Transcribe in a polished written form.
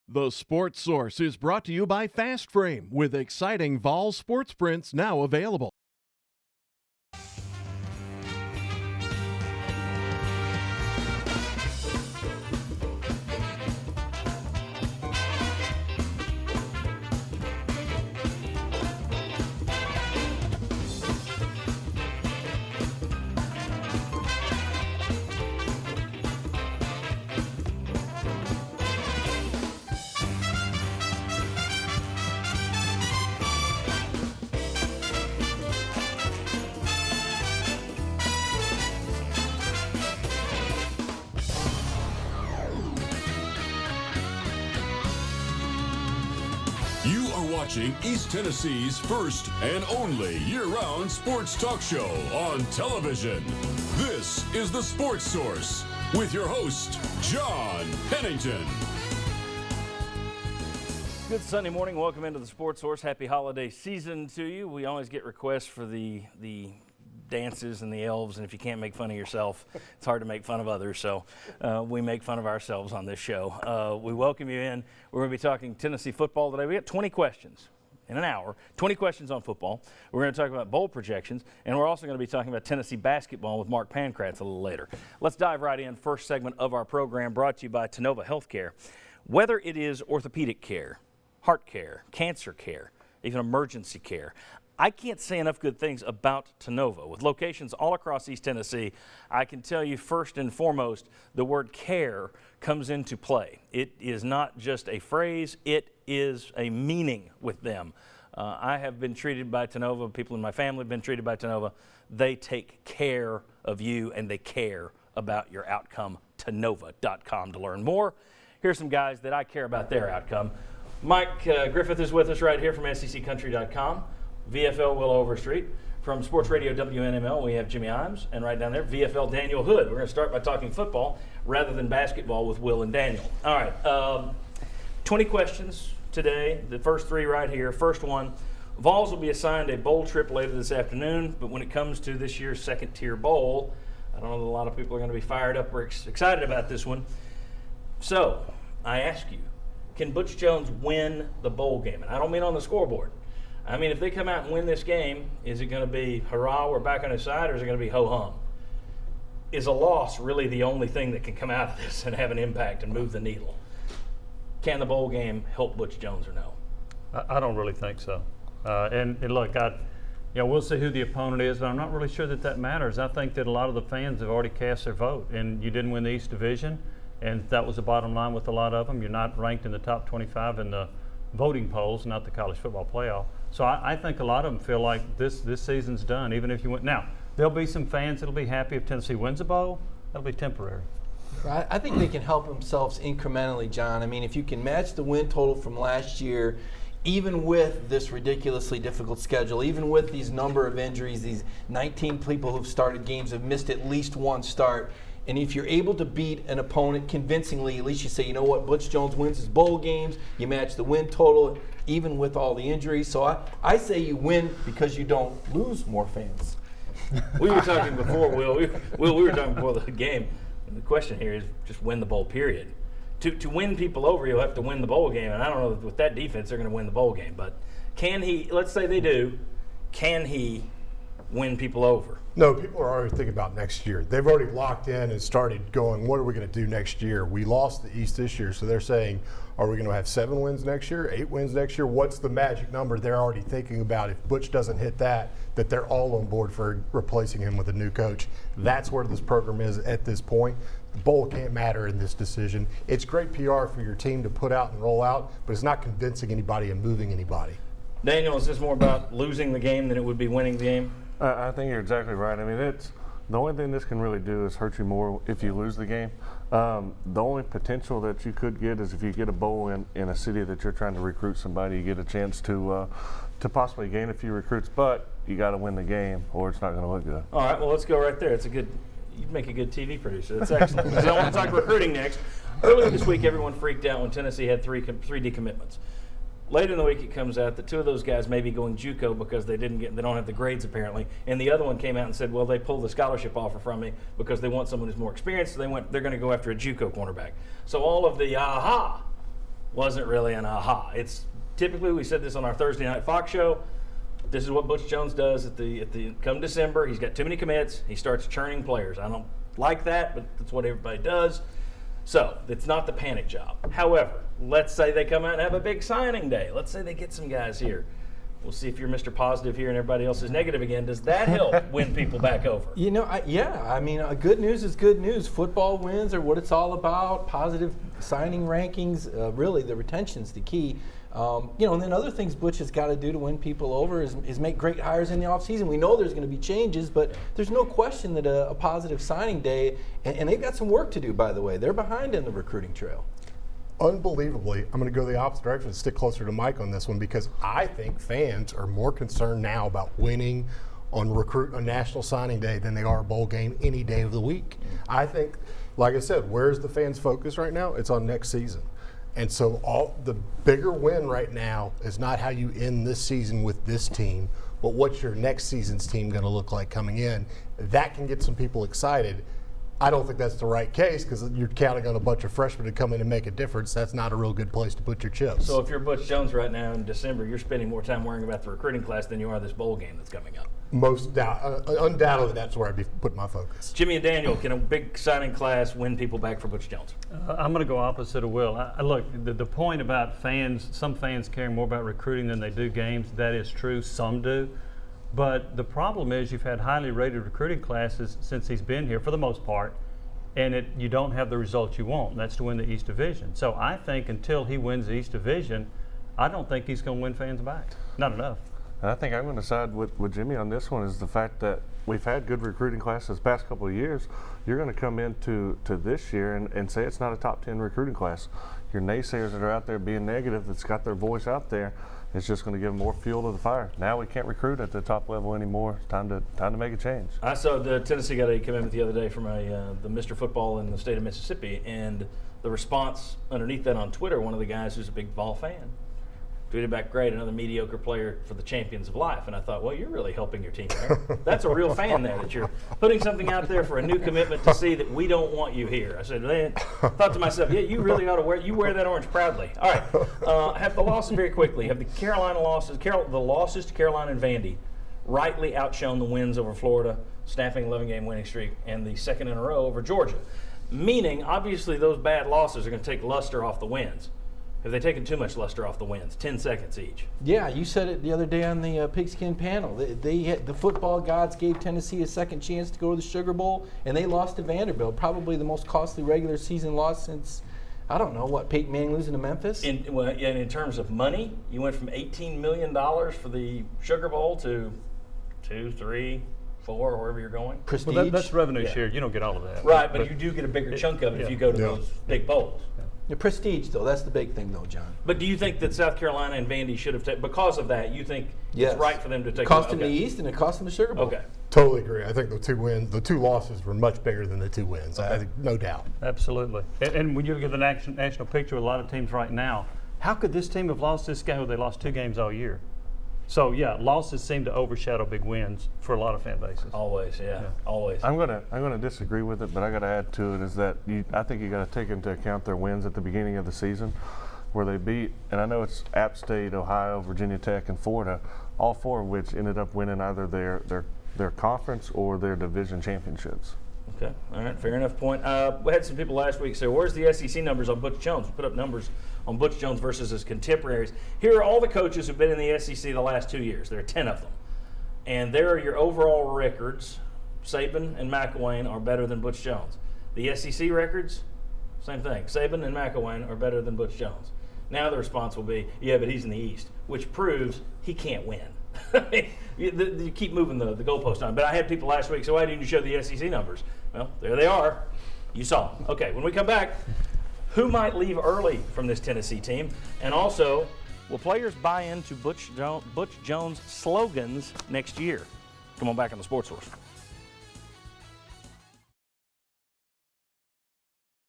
The Sports Source is brought to you by Fast Frame, with exciting Vol sports prints now available. You are watching East Tennessee's first and only year-round sports talk show on television. This is the Sports Source with your host, John Pennington. Good Sunday morning. Welcome into the Sports Source. Happy holiday season to you. We always get requests for the dances and the elves, and if you can't make fun of yourself, it's hard to make fun of others, so we make fun of ourselves on this show. We welcome you in. We're going to be talking Tennessee football today. We got 20 questions in an hour, 20 questions on football. We're going to talk about bowl projections, and we're also going to be talking about Tennessee basketball with Mark Pankratz a little later. Let's dive right in. First segment of our program brought to you by Tennova Healthcare. Whether it is orthopedic care, heart care, cancer care, even emergency care, I can't say enough good things about Tennova. With locations all across East Tennessee, I can tell you first and foremost, the word care comes into play. It is not just a phrase, it is a meaning with them. I have been treated by Tennova, people in my family have been treated by Tennova. They take care of you and they care about your outcome. Tennova.com to learn more. Here's some guys that I care about their outcome. Mike Griffith is with us right here from SECCountry.com. VFL Will Overstreet. From Sports Radio WNML, we have Jimmy Imes, and right down there, VFL Daniel Hood. We're going to start by talking football rather than basketball with Will and Daniel. All right, 20 questions today. The first three right here. First one, Vols will be assigned a bowl trip later this afternoon, but when it comes to this year's second-tier bowl, I don't know that a lot of people are going to be fired up or excited about this one. So, I ask you, can Butch Jones win the bowl game? And I don't mean on the scoreboard. I mean, if they come out and win this game, is it going to be hurrah, we're back on his side, or is it going to be ho-hum? Is a loss really the only thing that can come out of this and have an impact and move the needle? Can the bowl game help Butch Jones or no? I don't really think so. And look, we'll see who the opponent is, but I'm not really sure that matters. I think that a lot of the fans have already cast their vote, and you didn't win the East Division, and that was the bottom line with a lot of them. You're not ranked in the top 25 in the voting polls, not the college football playoff. So I think a lot of them feel like this season's done, even if you win. Now, there'll be some fans that'll be happy if Tennessee wins a bowl. That'll be temporary. I think they can help themselves incrementally, John. I mean, if you can match the win total from last year, even with this ridiculously difficult schedule, even with these number of injuries, these 19 people who've started games have missed at least one start, and if you're able to beat an opponent convincingly, at least you say, you know what, Butch Jones wins his bowl games, you match the win total, even with all the injuries. So I say you win because you don't lose more fans. We were talking before, Will. We were talking before the game. And the question here is just win the bowl, period. To win people over, you'll have to win the bowl game. And I don't know if with that defense they're going to win the bowl game. But can he, let's say they do, can he win people over? No, people are already thinking about next year. They've already locked in and started going, what are we going to do next year? We lost the East this year, so they're saying, are we going to have 7 wins next year, 8 wins next year? What's the magic number? They're already thinking about if Butch doesn't hit that they're all on board for replacing him with a new coach. That's where this program is at this point. The bowl can't matter in this decision. It's great PR for your team to put out and roll out, but it's not convincing anybody and moving anybody. Daniel, is this more about losing the game than it would be winning the game? I think you're exactly right. I mean, it's the only thing this can really do is hurt you more if you lose the game. The only potential that you could get is if you get a bowl in a city that you're trying to recruit somebody, you get a chance to possibly gain a few recruits, but you got to win the game or it's not going to look good. All right, well, let's go right there. You'd make a good TV producer. That's excellent. Because I want to talk recruiting next. Earlier this week, everyone freaked out when Tennessee had three decommitments. Later in the week, it comes out that 2 of those guys may be going JUCO because they don't have the grades apparently, and the other one came out and said, well, they pulled the scholarship offer from me because they want someone who's more experienced. So they're going to go after a JUCO cornerback. So all of the aha wasn't really an aha. It's typically, we said this on our Thursday Night Fox show, this is what Butch Jones does at the come December. He's got too many commits. He starts churning players. I don't like that, but that's what everybody does. So it's not the panic job. However, let's say they come out and have a big signing day. Let's say they get some guys here. We'll see if you're Mr. Positive here and everybody else is negative again. Does that help win people back over? You know, good news is good news. Football wins are what it's all about. Positive signing rankings, really the retention's the key. And then other things Butch has got to do to win people over is make great hires in the offseason. We know there's going to be changes, but there's no question that a positive signing day, and they've got some work to do, by the way. They're behind in the recruiting trail. Unbelievably, I'm going to go the opposite direction and stick closer to Mike on this one because I think fans are more concerned now about winning on National Signing Day than they are a bowl game any day of the week. I think, like I said, where's the fans' focus right now? It's on next season. And so the bigger win right now is not how you end this season with this team, but what's your next season's team going to look like coming in. That can get some people excited. I don't think that's the right case because you're counting on a bunch of freshmen to come in and make a difference. That's not a real good place to put your chips. So if you're Butch Jones right now in December, you're spending more time worrying about the recruiting class than you are this bowl game that's coming up. Undoubtedly, that's where I'd be putting my focus. Jimmy and Daniel, can a big signing class win people back for Butch Jones? I'm going to go opposite of Will. Look, the point about fans, some fans caring more about recruiting than they do games, that is true. Some do. But the problem is you've had highly rated recruiting classes since he's been here for the most part, and you don't have the results you want. That's to win the East Division. So I think until he wins the East Division, I don't think he's going to win fans back. Not enough. And I think I'm going to side with Jimmy on this one is the fact that we've had good recruiting classes the past couple of years. You're going to come into this year and say it's not a top 10 recruiting class. Your naysayers that are out there being negative, that's got their voice out there, it's just going to give more fuel to the fire. Now we can't recruit at the top level anymore. It's time to make a change. I saw Tennessee got a commitment the other day from the Mr. Football in the state of Mississippi, and the response underneath that on Twitter, one of the guys who's a big Vol fan, tweeted back, great, another mediocre player for the champions of life. And I thought, well, you're really helping your team there. That's a real fan there, that you're putting something out there for a new commitment to see that we don't want you here. I said, man, thought to myself, yeah, you really ought to wear that orange proudly. All right, have the losses very quickly. Have the Carolina losses, the losses to Carolina and Vandy rightly outshone the wins over Florida, snapping 11-game winning streak, and the second in a row over Georgia. Meaning, obviously, those bad losses are going to take luster off the wins. Have they taken too much luster off the wins? 10 seconds each. Yeah, you said it the other day on the Pigskin panel. The football gods gave Tennessee a second chance to go to the Sugar Bowl, and they lost to Vanderbilt. Probably the most costly regular season loss since, I don't know, Peyton Manning losing to Memphis? And in terms of money, you went from $18 million for the Sugar Bowl to 2, 3, 4, wherever you're going. Prestige. Well, that's revenue share. You don't get all of that. Right, but you do get a bigger chunk of it if you go to those big bowls. The prestige, though, that's the big thing, though, John. But do you think that South Carolina and Vandy should have taken, because of that, you think it's right for them to take it cost them the East and it cost them the Sugar Bowl. Okay. Totally agree. I think the two losses were much bigger than the 2 wins. I think, no doubt. Absolutely. And when you look at the national picture with a lot of teams right now, how could this team have lost this game? They lost 2 games all year. So, yeah, losses seem to overshadow big wins for a lot of fan bases. Always, always. I'm gonna disagree with it, but I got to add to it is that I think you got to take into account their wins at the beginning of the season, where they beat, and I know it's App State, Ohio, Virginia Tech, and Florida, all 4 of which ended up winning either their conference or their division championships. Okay, all right, fair enough point. We had some people last week say, where's the SEC numbers on Butch Jones? We put up numbers on Butch Jones versus his contemporaries. Here are all the coaches who've been in the SEC the last 2 years. There are 10 of them. And there are your overall records. Saban and McElwain are better than Butch Jones. The SEC records, same thing. Saban and McElwain are better than Butch Jones. Now the response will be, yeah, but he's in the East, which proves he can't win. You keep moving the goalpost on. But I had people last week say, why didn't you show the SEC numbers? Well, there they are. You saw them. Okay, when we come back, who might leave early from this Tennessee team? And also, will players buy into Butch Jones' slogans next year? Come on back on the Sports Source.